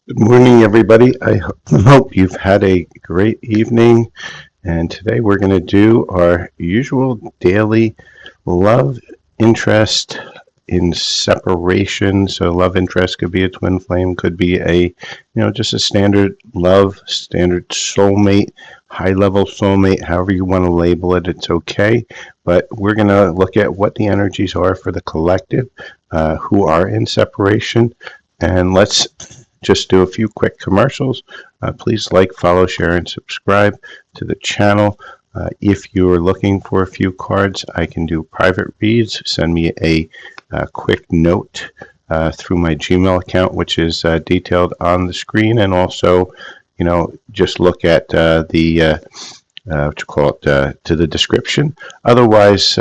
Good morning, everybody. I hope you've had a great evening. And today we're going to do our usual daily love interest in separation. So, love interest could be a twin flame, could be just a standard love, standard soulmate, high level soulmate, however you want to label it, it's okay. But we're going to look at what the energies are for the collective who are in separation. And let's just do a few quick commercials. Please like, follow, share, and subscribe to the channel. If you're looking for a few cards, I can do private reads. Send me a quick note through my Gmail account, which is detailed on the screen, and also, just look at the what you call it to the description. Otherwise,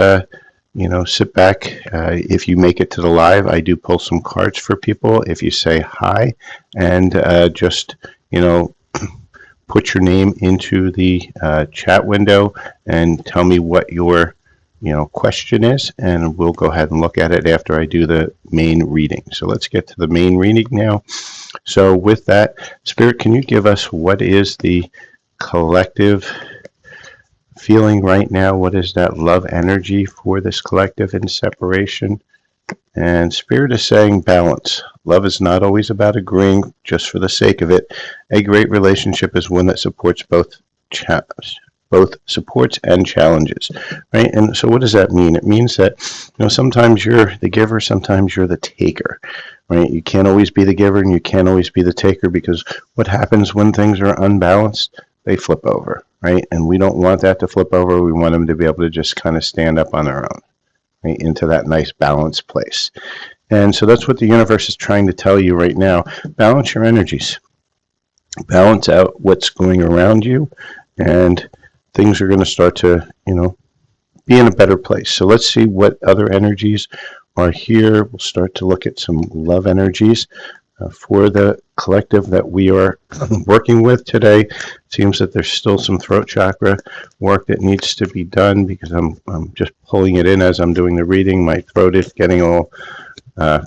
sit back. If you make it to the live, I do pull some cards for people. If you say hi and just, you know, put your name into the chat window and tell me what your, question is, and we'll go ahead and look at it after I do the main reading. So let's get to the main reading now. So with that, Spirit, can you give us what is the collective feeling right now? What is that love energy for this collective in separation? And Spirit is saying balance. Love is not always about agreeing just for the sake of it. A great relationship is one that supports both supports and challenges, right? And so what does that mean? It means that, sometimes you're the giver, sometimes you're the taker, right? You can't always be the giver and you can't always be the taker, because what happens when things are unbalanced? They flip over, right? And we don't want that to flip over. We want them to be able to just kind of stand up on their own, right, into that nice balanced place. And so that's what the universe is trying to tell you right now. Balance your energies, balance out what's going around you, and things are going to start to, be in a better place. So let's see what other energies are here. We'll start to look at some love energies for the collective that we are working with today. It seems that there's still some throat chakra work that needs to be done, because I'm just pulling it in as I'm doing the reading. My throat is getting all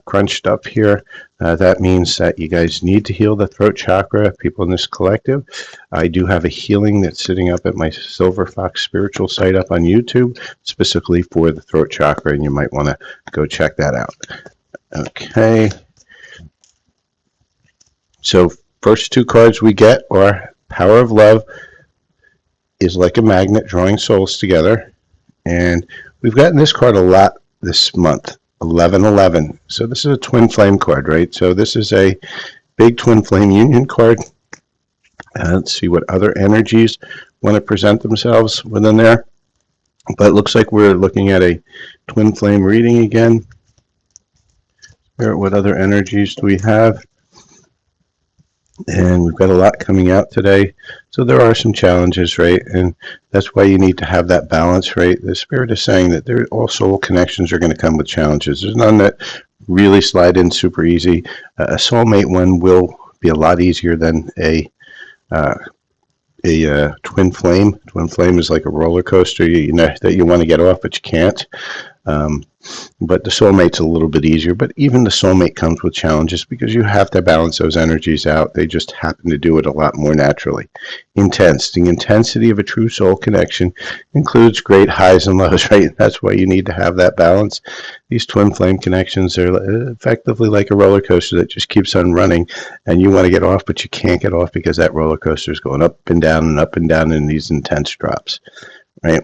crunched up here. That means that you guys need to heal the throat chakra, people in this collective. I do have a healing that's sitting up at my Silver Fox spiritual site up on YouTube, specifically for the throat chakra, and you might want to go check that out. Okay. So first two cards we get are Power of Love is like a magnet drawing souls together. And we've gotten this card a lot this month, 1111. So this is a twin flame card, right? So this is a big twin flame union card. Let's see what other energies want to present themselves within there. But it looks like we're looking at a twin flame reading again. What other energies do we have? And we've got a lot coming out today. So there are some challenges, right? And that's why you need to have that balance, right? The Spirit is saying that all soul connections are going to come with challenges. There's none that really slide in super easy. A soulmate one will be a lot easier than a twin flame. Twin flame is like a roller coaster, that you want to get off, but you can't. But the soulmate's a little bit easier. But even the soulmate comes with challenges, because you have to balance those energies out. They just happen to do it a lot more naturally. Intense. The intensity of a true soul connection includes great highs and lows, right? That's why you need to have that balance. These twin flame connections are effectively like a roller coaster that just keeps on running, and you want to get off, but you can't get off because that roller coaster is going up and down and up and down in these intense drops, right?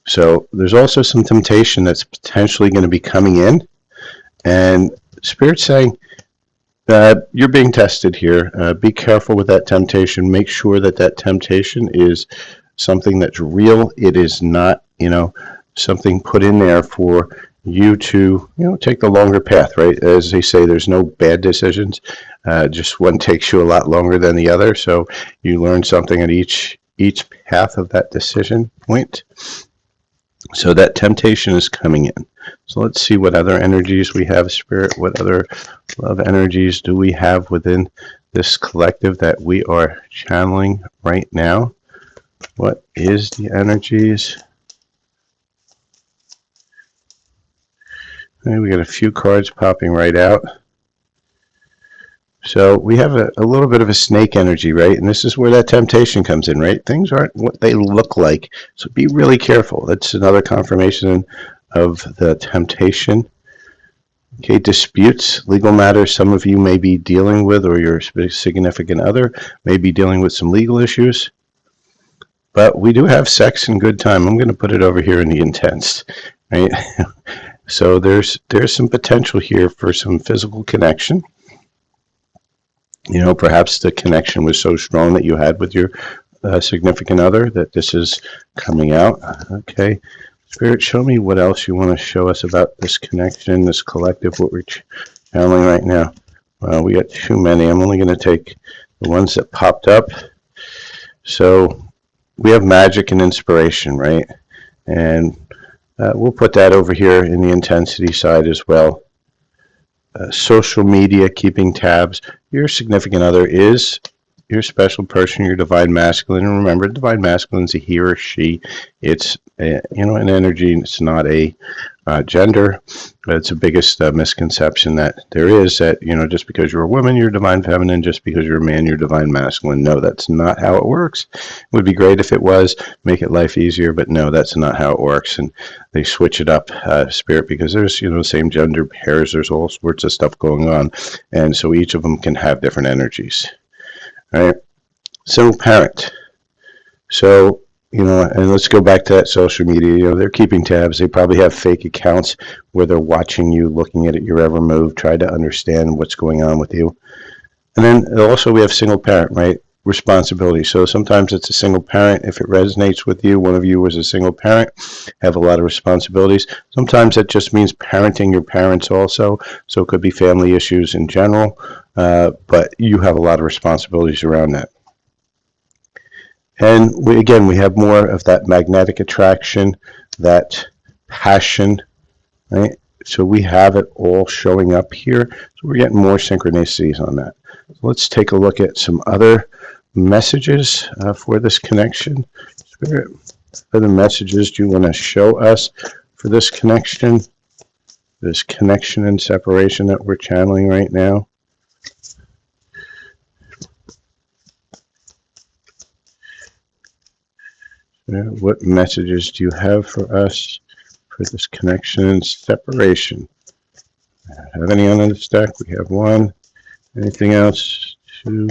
So there's also some temptation that's potentially going to be coming in, and Spirit's saying that you're being tested here. Be careful with that temptation. Make sure that that temptation is something that's real. It is not, something put in there for you to, take the longer path, right? As they say, there's no bad decisions. Just one takes you a lot longer than the other. So you learn something at each path of that decision point. So that temptation is coming in. So let's see what other energies we have, Spirit. What other love energies do we have within this collective that we are channeling right now? What is the energies? Okay, we got a few cards popping right out. So we have a little bit of a snake energy, right? And this is where that temptation comes in, right? Things aren't what they look like. So be really careful. That's another confirmation of the temptation. Okay, disputes, legal matters some of you may be dealing with, or your significant other may be dealing with some legal issues. But we do have sex and good time. I'm going to put it over here in the intense, right? So there's some potential here for some physical connection. You know, perhaps the connection was so strong that you had with your significant other that this is coming out. Okay. Spirit, show me what else you want to show us about this connection, this collective, what we're channeling right now. We got too many. I'm only going to take the ones that popped up. So we have magic and inspiration, right? And we'll put that over here in the intensity side as well. Social media, keeping tabs. Your significant other is your special person, your divine masculine. And remember, divine masculine is a he or she. It's an energy. It's not a gender. It's the biggest misconception that there is, that just because you're a woman, you're divine feminine. Just because you're a man, you're divine masculine. No, that's not how it works. It would be great if it was, make it life easier, but no, that's not how it works. And they switch it up, spirit, because there's the same gender pairs. There's all sorts of stuff going on, and so each of them can have different energies. All right, single parent. So and let's go back to that social media. They're keeping tabs. They probably have fake accounts where they're watching you, looking at your every move, try to understand what's going on with you. And then also we have single parent, right? Responsibility. So sometimes it's a single parent. If it resonates with you, one of you was a single parent, have a lot of responsibilities. Sometimes that just means parenting your parents also. So it could be family issues in general, but you have a lot of responsibilities around that. And we have more of that magnetic attraction, that passion, right? So we have it all showing up here. So we're getting more synchronicities on that. So let's take a look at some other messages for this connection. Spirit, what other messages do you want to show us for this connection and separation that we're channeling right now? What messages do you have for us for this connection and separation? Have any on the stack? We have one. Anything else? Two.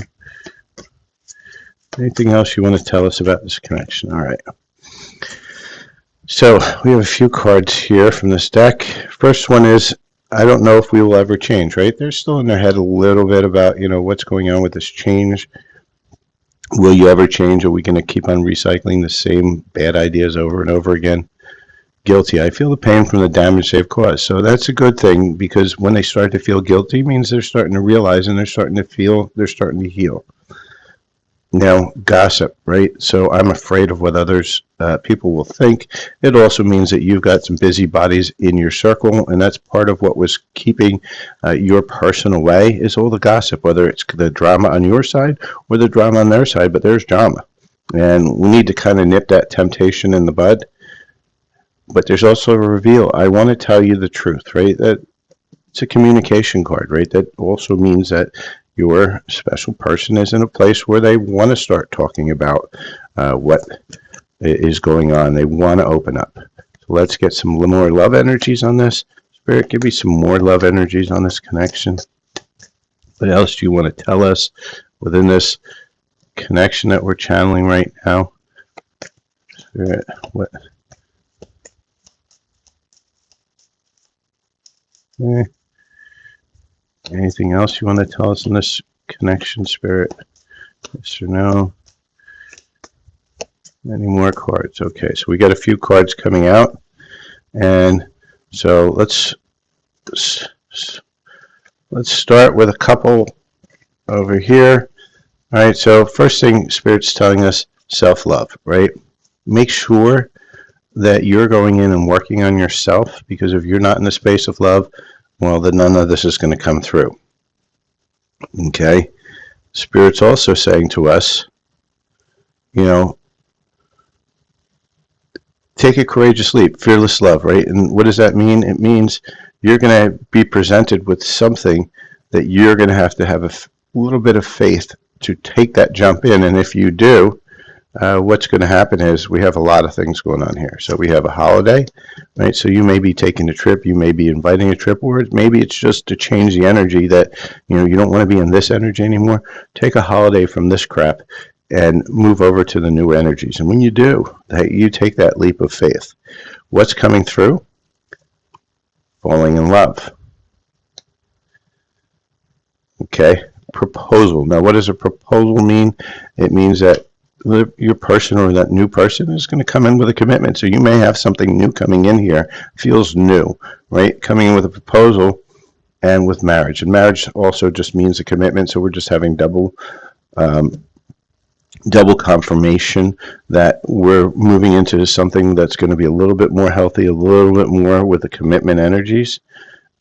Anything else you want to tell us about this connection? All right. So we have a few cards here from this deck. First one is, I don't know if we will ever change, right? They're still in their head a little bit about, what's going on with this change. Will you ever change? Are we going to keep on recycling the same bad ideas over and over again? Guilty. I feel the pain from the damage they've caused. So that's a good thing, because when they start to feel guilty, it means they're starting to realize and they're starting to feel, they're starting to heal. Now, gossip, right? So I'm afraid of what others, people will think. It also means that you've got some busybodies in your circle, and that's part of what was keeping your person away, is all the gossip, whether it's the drama on your side or the drama on their side, but there's drama. And we need to kind of nip that temptation in the bud. But there's also a reveal. I want to tell you the truth, right? That it's a communication card, right? That also means that your special person is in a place where they want to start talking about what is going on. They want to open up. So let's get some more love energies on this. Spirit, give me some more love energies on this connection. What else do you want to tell us within this connection that we're channeling right now? Spirit, what? Okay. Anything else you want to tell us in this connection, Spirit? Yes or no? Any more cards? Okay, so we got a few cards coming out, and so let's start with a couple over here. All right, so first thing Spirit's telling us, self-love, right? Make sure that you're going in and working on yourself, because if you're not in the space of love, well, then none of this is going to come through. Okay? Spirit's also saying to us, take a courageous leap, fearless love, right? And what does that mean? It means you're going to be presented with something that you're going to have little bit of faith to take that jump in. And if you do, what's going to happen is we have a lot of things going on here. So we have a holiday, right? So you may be taking a trip, you may be inviting a trip, or maybe it's just to change the energy that, you don't want to be in this energy anymore. Take a holiday from this crap and move over to the new energies. And when you do, you take that leap of faith. What's coming through? Falling in love. Okay, proposal. Now, what does a proposal mean? It means that your person or that new person is going to come in with a commitment. So you may have something new coming in here, feels new, right? Coming in with a proposal and with marriage. And marriage also just means a commitment. So we're just having double confirmation that we're moving into something that's going to be a little bit more healthy, a little bit more with the commitment energies.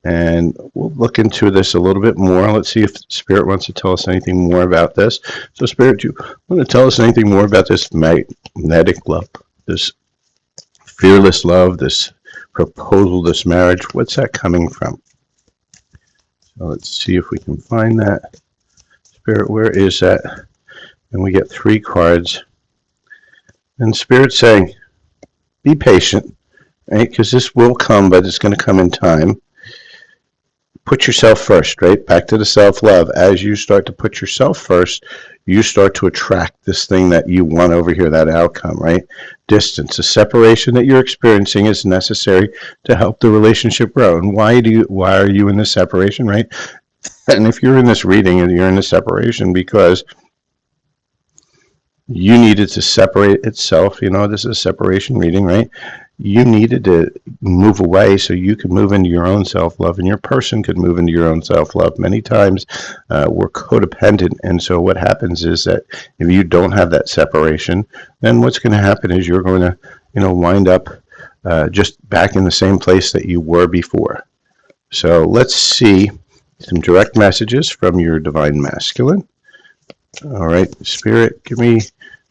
And we'll look into this a little bit more. Let's see if Spirit wants to tell us anything more about this. So Spirit, do you want to tell us anything more about this magnetic love, this fearless love, this proposal, this marriage? What's that coming from? So let's see if we can find that. Spirit, where is that? And we get 3 cards. And Spirit's saying, be patient, right? Because this will come, but it's going to come in time. Put yourself first, right? Back to the self-love. As you start to put yourself first, you start to attract this thing that you want over here, that outcome, right? Distance, the separation that you're experiencing is necessary to help the relationship grow. And why are you in this separation, right? And if you're in this reading and you're in this separation because you needed to separate itself, this is a separation reading, right? You needed to move away so you could move into your own self-love and your person could move into your own self-love. Many times we're codependent, and so what happens is that if you don't have that separation, then what's going to happen is you're going to wind up just back in the same place that you were before. So let's see some direct messages from your Divine Masculine. All right, Spirit, give me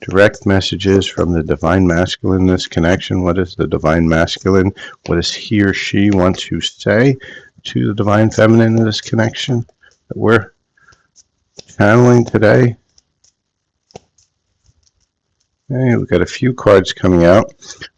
direct messages from the Divine Masculine in this connection. What is the Divine Masculine? What does he or she want to say to the Divine Feminine in this connection that we're channeling today? Okay, we've got a few cards coming out.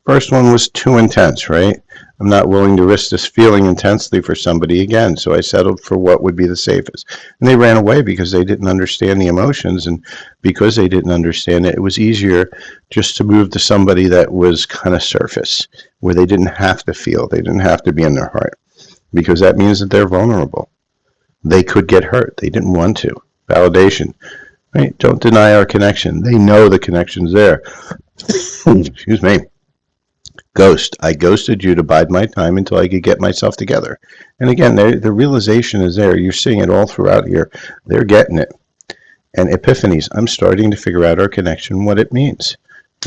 First one was too intense, right? I'm not willing to risk this feeling intensely for somebody again, so I settled for what would be the safest. And they ran away because they didn't understand the emotions, and because they didn't understand it, it was easier just to move to somebody that was kind of surface, where they didn't have to feel, they didn't have to be in their heart, because that means that they're vulnerable. They could get hurt. They didn't want to. Validation. Right? Don't deny our connection. They know the connection's there. Excuse me. Ghost. I ghosted you to bide my time until I could get myself together. And again, the realization is there. You're seeing it all throughout here. They're getting it. And epiphanies. I'm starting to figure out our connection, what it means.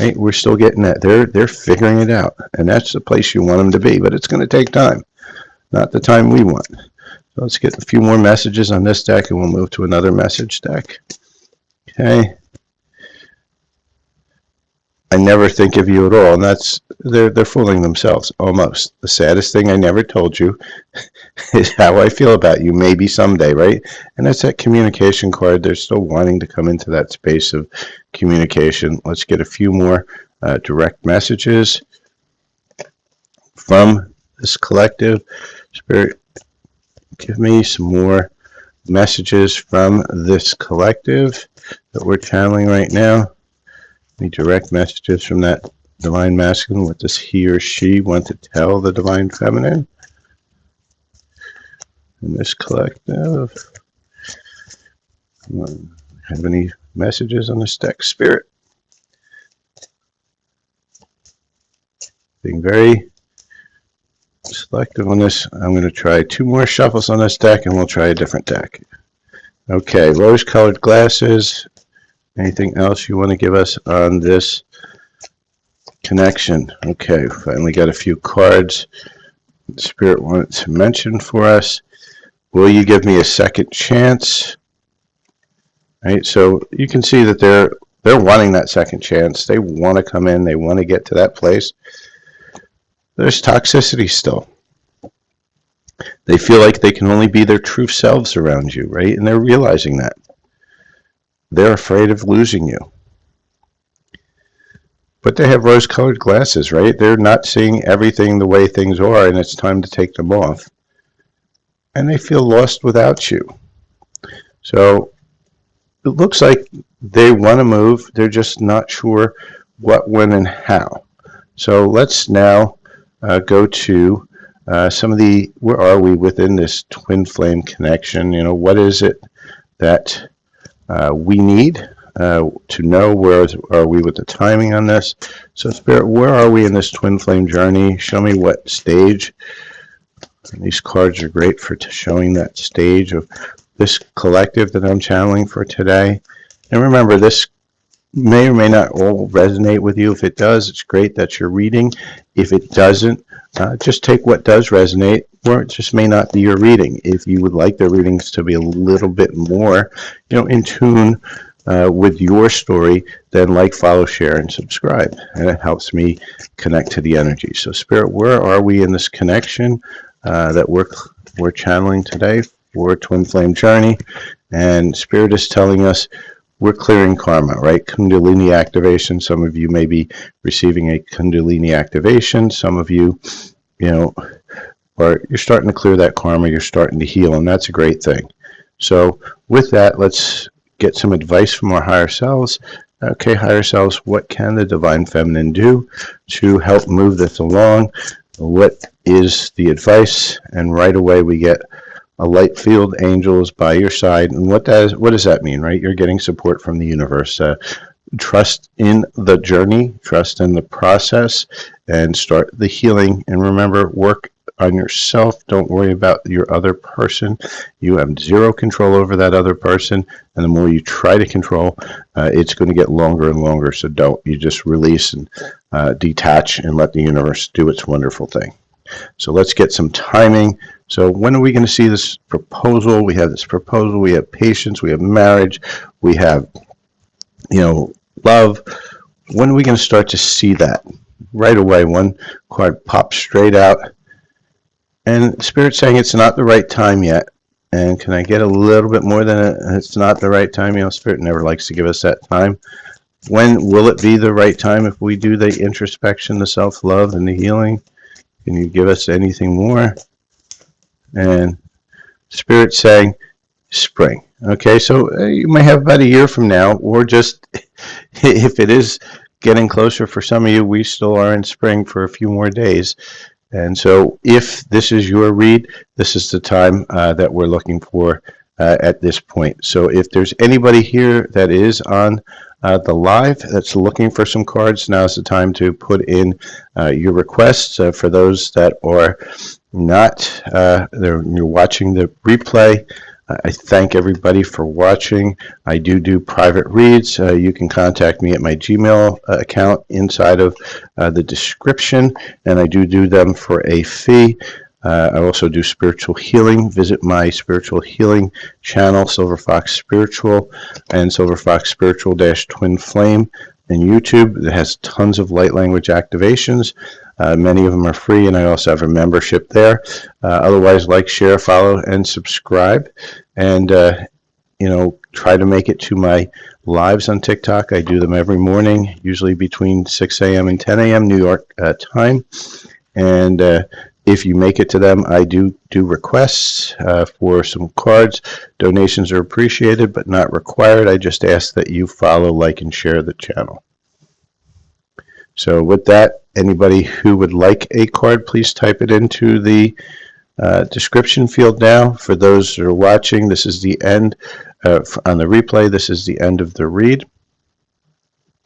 Right? We're still getting that. They're figuring it out. And that's the place you want them to be. But it's going to take time. Not the time we want. So let's get a few more messages on this deck and we'll move to another message deck. Okay. I never think of you at all, and that's they're fooling themselves almost. The saddest thing I never told you is how I feel about you, maybe someday, right? And that's that communication card. They're still wanting to come into that space of communication. Let's get a few more direct messages from this collective. Spirit, give me some more messages from this collective that we're channeling right now. Any direct messages from that Divine Masculine? What does he or she want to tell the Divine Feminine in this collective? Have any messages on this deck? Spirit. Being very selective on this. I'm going to try 2 more shuffles on this deck and we'll try a different deck. Okay, rose-colored glasses. Anything else you want to give us on this connection? Okay, finally got a few cards Spirit wanted to mention for us. Will you give me a second chance? Right, so you can see that they're wanting that second chance. They want to come in. They want to get to that place. There's toxicity still. They feel like they can only be their true selves around you, right? And they're realizing that. they're afraid of losing you. But they have rose-colored glasses, right? They're not seeing everything the way things are, and it's time to take them off. And they feel lost without you. So it looks like they want to move. They're just not sure what, when, and how. So let's now go to some of the, where are we within this twin flame connection? You know, what is it that we need to know? Where are we with the timing on this? So Spirit, where are we in this twin flame journey? Show me what stage. And these cards are great for showing that stage of this collective that I'm channeling for today. And remember, this may or may not all resonate with you. If it does, it's great that you're reading. If it doesn't, just take what does resonate, or it just may not be your reading. If you would like the readings to be a little bit more, in tune with your story, then like, follow, share, and subscribe. And it helps me connect to the energy. So Spirit, where are we in this connection that we're channeling today for Twin Flame Journey? And Spirit is telling us we're clearing karma, right? Kundalini activation. Some of you may be receiving a Kundalini activation. Some of you, you're starting to clear that karma. You're starting to heal, and that's a great thing. So with that, let's get some advice from our higher selves. Okay, higher selves, what can the Divine Feminine do to help move this along? What is the advice? And right away we get a light field, angels by your side. And what does that mean, right? You're getting support from the universe. Trust in the journey, trust in the process, and start the healing. And remember, work on yourself. Don't worry about your other person. You have zero control over that other person. And the more you try to control, it's going to get longer and longer. So don't. You just release and detach and let the universe do its wonderful thing. So let's get some timing. So when are we going to see this proposal? We have this proposal. We have patience. We have marriage. We have, love. When are we going to start to see that? Right away, one card pops straight out. And Spirit's saying it's not the right time yet. And can I get a little bit more than it's not the right time? Spirit never likes to give us that time. When will it be the right time if we do the introspection, the self-love, and the healing? Can you give us anything more? And Spirit saying spring. Okay, so you may have about a year from now, or just if it is getting closer for some of you, we still are in spring for a few more days. And so if this is your read, this is the time that we're looking for at this point. So if there's anybody here that is on the live that's looking for some cards, now's the time to put in your requests. For those that are not, you're watching the replay, I thank everybody for watching. I do private reads. You can contact me at my Gmail account inside of the description, and I do them for a fee. I also do spiritual healing. Visit my spiritual healing channel, Silver Fox Spiritual, and Silver Fox Spiritual Twin Flame, and YouTube. It has tons of light language activations. Many of them are free, and I also have a membership there. Otherwise, like, share, follow, and subscribe. And, try to make it to my lives on TikTok. I do them every morning, usually between 6 a.m. and 10 a.m. New York time. And if you make it to them, I do requests for some cards. Donations are appreciated, but not required. I just ask that you follow, like, and share the channel. So with that, anybody who would like a card, please type it into the description field now. For those that are watching, this is the end. On the replay, this is the end of the read.